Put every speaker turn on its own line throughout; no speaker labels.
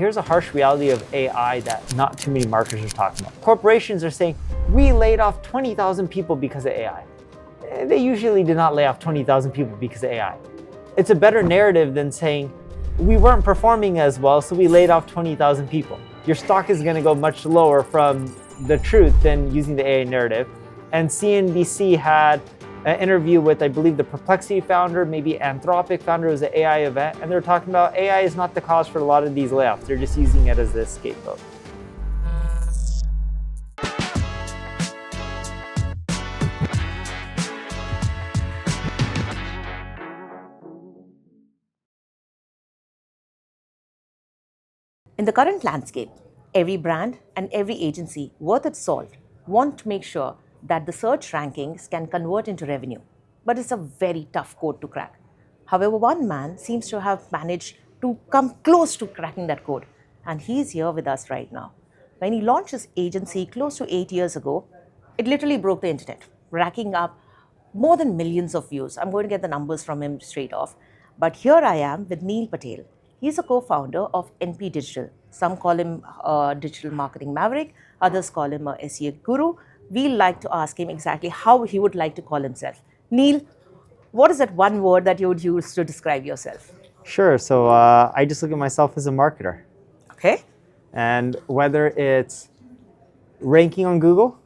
here's a harsh reality of AI that not too many marketers are talking about. Corporations are saying, we laid off 20,000 people because of AI. They usually did not lay off 20,000 people because of AI. It's a better narrative than saying, we weren't performing as well, so we laid off 20,000 people. Your stock is going to go much lower from the truth than using the AI narrative. And CNBC had an interview with, I believe, the Perplexity founder, maybe Anthropic founder. It was an AI event, and they're talking about AI is not the cause for a lot of these layoffs. They're just using it as a scapegoat.
In the current landscape, every brand and every agency worth its salt want to make sure that the search rankings can convert into revenue. But it's a very tough code to crack. However, one man seems to have managed to come close to cracking that code, and he's here with us right now. When he launched his agency close to 8 years ago, it literally broke the internet, racking up more than millions of views. I'm going to get the numbers from him straight off. But here I am with Neil Patel. He's a co-founder of NP Digital. Some call him Digital Marketing Maverick, others call him a SEO guru. We like to ask him exactly how he would like to call himself. Neil, what is that one word that you would use to describe yourself?
Sure, so I just look at myself as a marketer.
Okay.
And whether it's ranking on Google,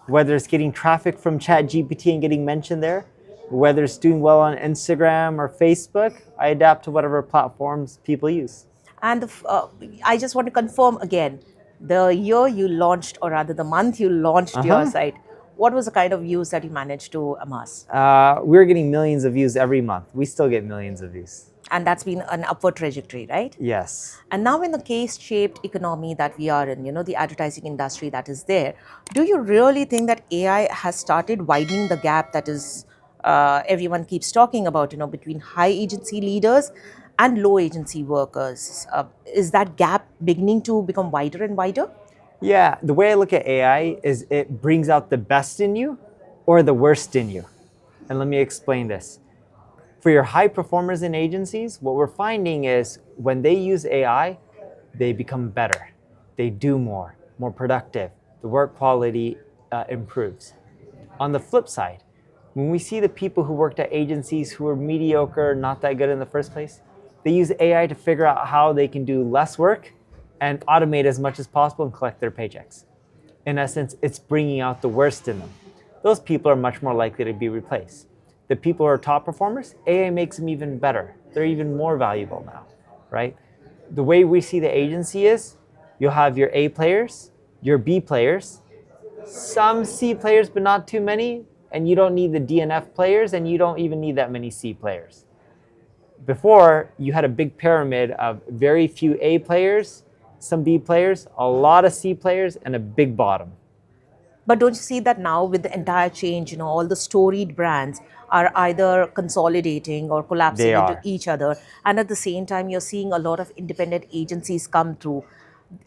whether it's getting traffic from ChatGPT and getting mentioned there, whether it's doing well on Instagram or Facebook, I adapt to whatever platforms people use.
And I just want to confirm again, the year you launched, or rather the month you launched your site, what was the kind of views that you managed to amass?
We're getting millions of views every month. We still get millions of views.
And that's been an upward trajectory, right?
Yes.
And now in the case-shaped economy that we are in, the advertising industry that is there, do you really think that AI has started widening the gap that is everyone keeps talking about, between high agency leaders and low agency workers? Is that gap beginning to become wider and wider?
Yeah, the way I look at AI is it brings out the best in you or the worst in you. And let me explain this. For your high performers in agencies, what we're finding is when they use AI, they become better. They do more productive. The work quality improves. On the flip side, when we see the people who worked at agencies who were mediocre, not that good in the first place, they use AI to figure out how they can do less work and automate as much as possible and collect their paychecks. In essence, it's bringing out the worst in them. Those people are much more likely to be replaced. The people who are top performers, AI makes them even better. They're even more valuable now, right? The way we see the agency is, you'll have your A players, your B players, some C players, but not too many, and you don't need the DNF players, and you don't even need that many C players. Before, you had a big pyramid of very few A players, some B players, a lot of C players, and a big bottom.
But don't you see that now with the entire change, all the storied brands are either consolidating or collapsing into each other. And at the same time, you're seeing a lot of independent agencies come through.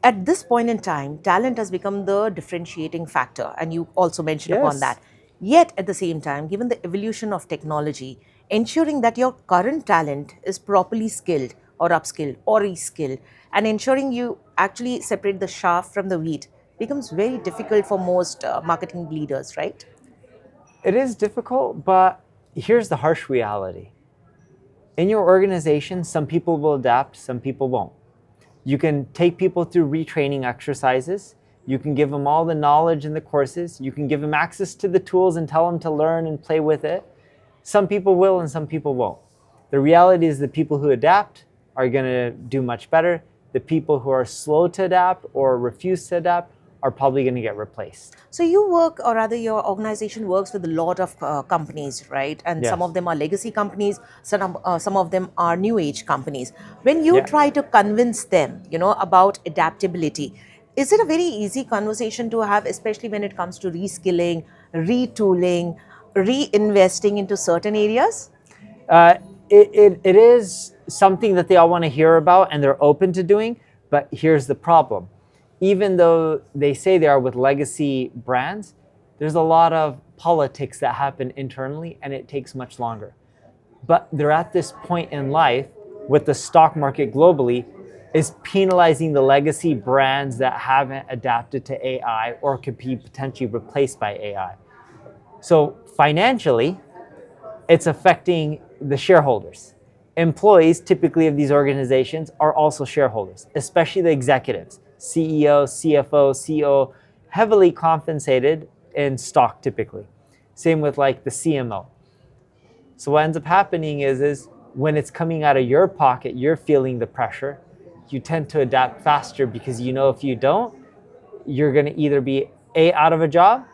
At this point in time, talent has become the differentiating factor. And you also mentioned upon that. Yet at the same time, given the evolution of technology, ensuring that your current talent is properly skilled or upskilled or reskilled, and ensuring you actually separate the chaff from the wheat becomes very difficult for most marketing leaders, right?
It is difficult, but here's the harsh reality. In your organization, some people will adapt, some people won't. You can take people through retraining exercises. You can give them all the knowledge in the courses. You can give them access to the tools and tell them to learn and play with it. Some people will and some people won't. The reality is the people who adapt are going to do much better. The people who are slow to adapt or refuse to adapt are probably going to get replaced.
So you work, or rather your organization works with a lot of companies, right? And some of them are legacy companies, some of them are new age companies. When you try to convince them, about adaptability, is it a very easy conversation to have, especially when it comes to reskilling, retooling, reinvesting into certain areas?
It is something that they all want to hear about and they're open to doing, but here's the problem. Even though they say they are with legacy brands, there's a lot of politics that happen internally and it takes much longer. But they're at this point in life with the stock market globally, is penalizing the legacy brands that haven't adapted to AI or could be potentially replaced by AI. So financially, it's affecting the shareholders. Employees, typically of these organizations, are also shareholders, especially the executives, CEO, CFO, CEO, heavily compensated in stock typically. Same with like the CMO. So what ends up happening is when it's coming out of your pocket, you're feeling the pressure. You tend to adapt faster because you know if you don't, you're going to either be A, out of a job,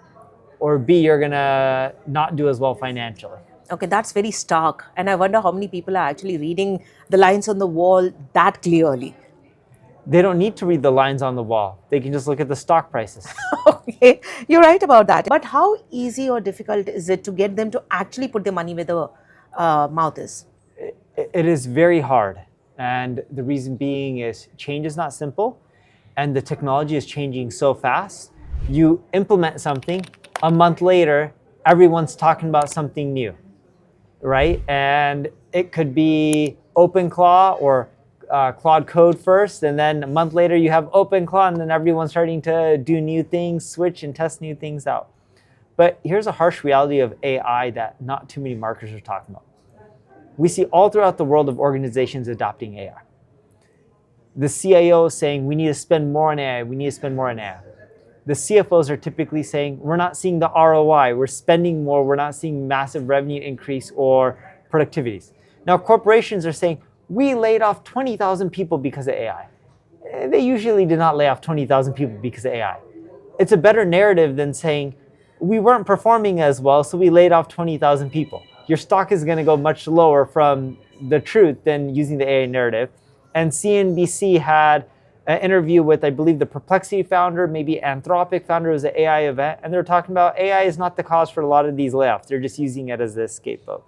or B, you're going to not do as well financially.
Okay, that's very stark. And I wonder how many people are actually reading the lines on the wall that clearly.
They don't need to read the lines on the wall. They can just look at the stock prices.
Okay, you're right about that. But how easy or difficult is it to get them to actually put their money where the mouth is?
It is very hard. And the reason being is change is not simple. And the technology is changing so fast. You implement something, a month later, everyone's talking about something new, right? And it could be OpenClaw or Claude Code first, and then a month later you have OpenClaw, and then everyone's starting to do new things, switch and test new things out. But here's a harsh reality of AI that not too many marketers are talking about. We see all throughout the world of organizations adopting AI. The CIO is saying, we need to spend more on AI, we need to spend more on AI. The CFOs are typically saying, we're not seeing the ROI, we're spending more, we're not seeing massive revenue increase or productivities. Now, corporations are saying, we laid off 20,000 people because of AI. They usually did not lay off 20,000 people because of AI. It's a better narrative than saying, we weren't performing as well, so we laid off 20,000 people. Your stock is going to go much lower from the truth than using the AI narrative. And CNBC had an interview with, I believe, the Perplexity founder, maybe Anthropic founder. It was an AI event, and they're talking about AI is not the cause for a lot of these layoffs. They're just using it as a scapegoat.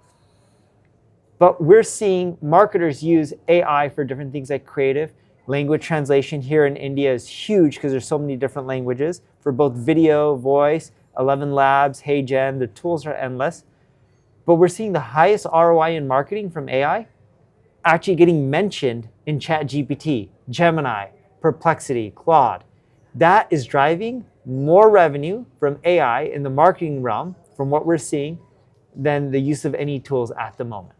But we're seeing marketers use AI for different things like creative. Language translation here in India is huge because there's so many different languages for both video, voice, 11 Labs, HeyGen. The tools are endless. But we're seeing the highest ROI in marketing from AI actually getting mentioned in ChatGPT, Gemini, Perplexity, Claude. That is driving more revenue from AI in the marketing realm, from what we're seeing, than the use of any tools at the moment.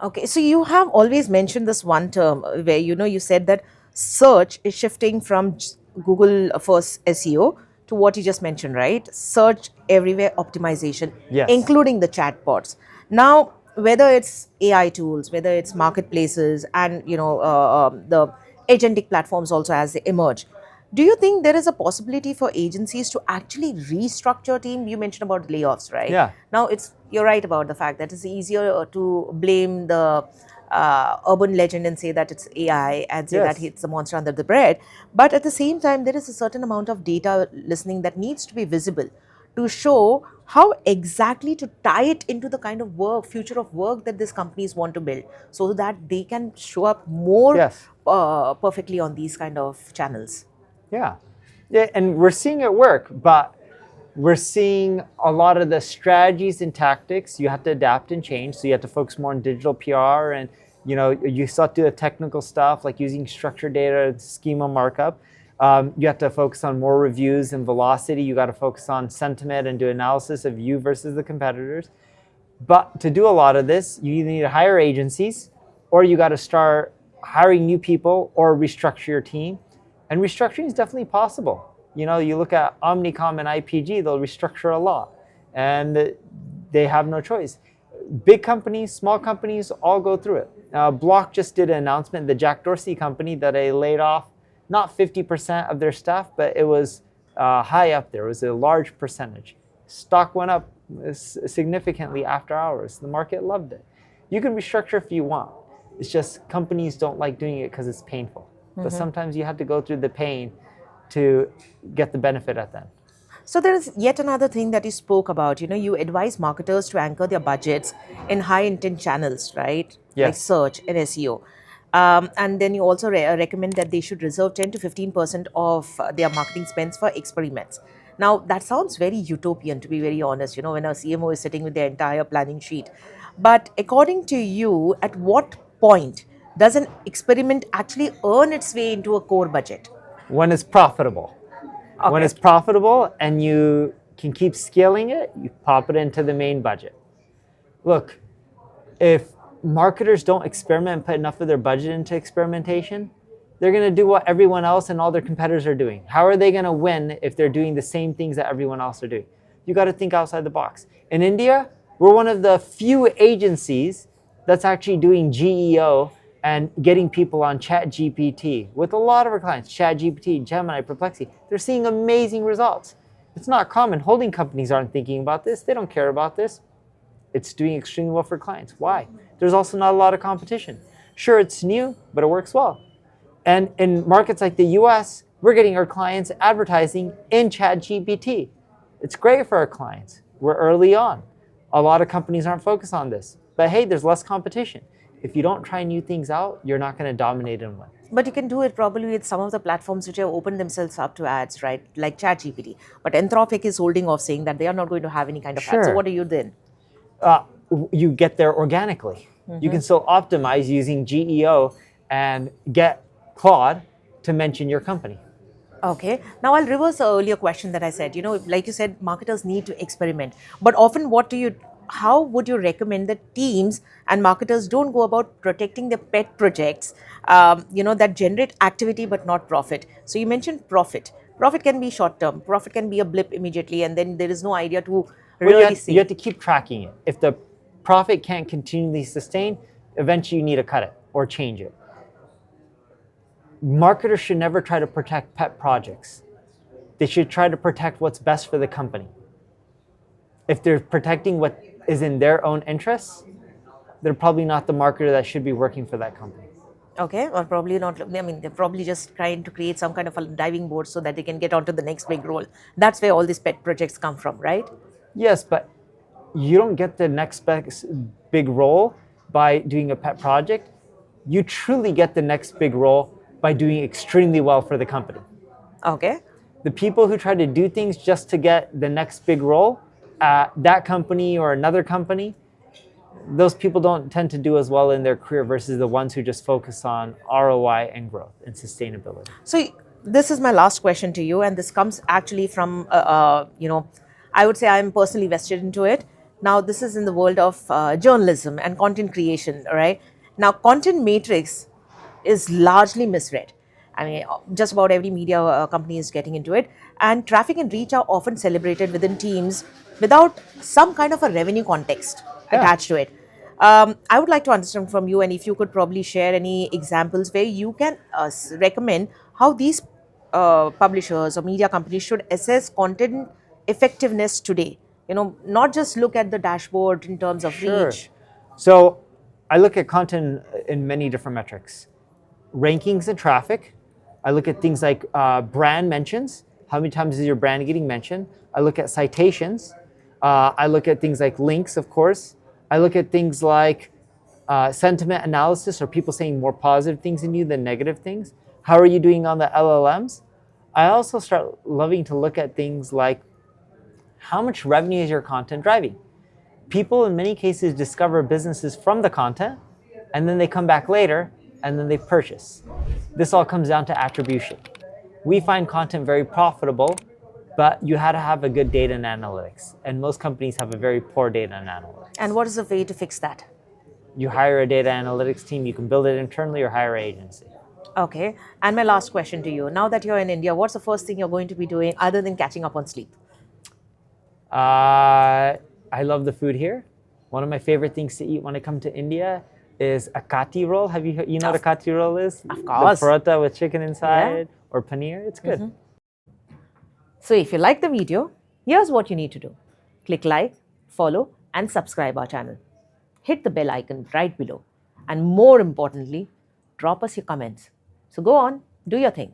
Okay, so you have always mentioned this one term where you said that search is shifting from Google first SEO to what you just mentioned, right? Search everywhere optimization,
Yes.
including the chatbots. Now, whether it's AI tools, whether it's marketplaces, and the agentic platforms also as they emerge, do you think there is a possibility for agencies to actually restructure team? You mentioned about layoffs, right?
Yeah.
Now, you're right about the fact that it's easier to blame the urban legend and say that it's AI and say
Yes.
that it's the monster under the bread. But at the same time, there is a certain amount of data listening that needs to be visible to show how exactly to tie it into the kind of future of work that these companies want to build so that they can show up more
Yes.
perfectly on these kind of channels.
Yeah, and we're seeing it work, but we're seeing a lot of the strategies and tactics. You have to adapt and change. So you have to focus more on digital PR, and you still have to do the technical stuff like using structured data, schema markup. You have to focus on more reviews and velocity. You got to focus on sentiment and do analysis of you versus the competitors. But to do a lot of this, you either need to hire agencies, or you got to start hiring new people or restructure your team. And restructuring is definitely possible. You look at Omnicom and IPG, they'll restructure a lot. And they have no choice. Big companies, small companies, all go through it. Block just did an announcement, the Jack Dorsey company, that they laid off not 50% of their staff, but it was high up there. It was a large percentage. Stock went up significantly after hours. The market loved it. You can restructure if you want. It's just companies don't like doing it because it's painful. But sometimes you have to go through the pain to get the benefit at the end.
So there is yet another thing that you spoke about. You advise marketers to anchor their budgets in high intent channels, right?
Yes.
Like search and SEO. And then you also recommend that they should reserve 10 to 15% of their marketing spends for experiments. Now, that sounds very utopian, to be very honest, when a CMO is sitting with their entire planning sheet. But according to you, at what point does an experiment actually earn its way into a core budget?
When it's profitable. When
Okay.
it's profitable and you can keep scaling it, you pop it into the main budget. Look, if marketers don't experiment and put enough of their budget into experimentation, they're going to do what everyone else and all their competitors are doing. How are they going to win if they're doing the same things that everyone else are doing? You got to think outside the box. In India, we're one of the few agencies that's actually doing GEO and getting people on ChatGPT with a lot of our clients. ChatGPT, Gemini, Perplexity. They're seeing amazing results. It's not common. Holding companies aren't thinking about this. They don't care about this. It's doing extremely well for clients. Why? There's also not a lot of competition. Sure, it's new, but it works well. And in markets like the US, we're getting our clients advertising in ChatGPT. It's great for our clients. We're early on. A lot of companies aren't focused on this. But hey, there's less competition. If you don't try new things out, you're not going to dominate and win.
But you can do it probably with some of the platforms which have opened themselves up to ads, right? Like ChatGPT. But Anthropic is holding off, saying that they are not going to have any kind of ads. So
Sure.
what do you then?
You get there organically. You can still optimize using GEO and get Claude to mention your company.
Okay. Now I'll reverse the earlier question that I said. Like you said, marketers need to experiment. But often, how would you recommend that teams and marketers don't go about protecting their pet projects, that generate activity but not profit? So you mentioned profit. Profit can be short term. Profit can be a blip immediately, and then there is no idea to really see.
You have to keep tracking it. If the profit can't continually sustain, eventually you need to cut it or change it. Marketers should never try to protect pet projects. They should try to protect what's best for the company. If they're protecting what is in their own interests, they're probably not the marketer that should be working for that company.
Okay, or probably not. I mean, they're probably just trying to create some kind of a diving board so that they can get onto the next big role. That's where all these pet projects come from, right?
Yes, but you don't get the next big role by doing a pet project. You truly get the next big role by doing extremely well for the company.
Okay.
The people who try to do things just to get the next big role at that company or another company, those people don't tend to do as well in their career versus the ones who just focus on ROI and growth and sustainability.
So this is my last question to you, and this comes actually from, I would say I'm personally vested into it. Now, this is in the world of journalism and content creation, all right? Now, content matrix is largely misread. I mean, just about every media company is getting into it. And traffic and reach are often celebrated within teams without some kind of a revenue context attached to it. I would like to understand from you, and if you could probably share any examples where you can recommend how these publishers or media companies should assess content effectiveness today. Not just look at the dashboard in terms of reach.
So I look at content in many different metrics. Rankings and traffic. I look at things like brand mentions. How many times is your brand getting mentioned? I look at citations. I look at things like links, of course. I look at things like sentiment analysis. Are people saying more positive things in you than negative things? How are you doing on the LLMs? I also start loving to look at things like how much revenue is your content driving? People in many cases discover businesses from the content, and then they come back later and then they purchase. This all comes down to attribution. We find content very profitable, but you had to have a good data and analytics. And most companies have a very poor data and analytics.
And what is the way to fix that?
You hire a data analytics team, you can build it internally or hire an agency.
Okay. And my last question to you. Now that you're in India, what's the first thing you're going to be doing other than catching up on sleep?
I love the food here. One of my favorite things to eat when I come to India is a kati roll. Have you know what a kati roll is?
Of course.
The paratha with chicken inside or paneer. It's good.
So if you like the video, here's what you need to do. Click like, follow, and subscribe our channel. Hit the bell icon right below. And more importantly, drop us your comments. So go on, do your thing.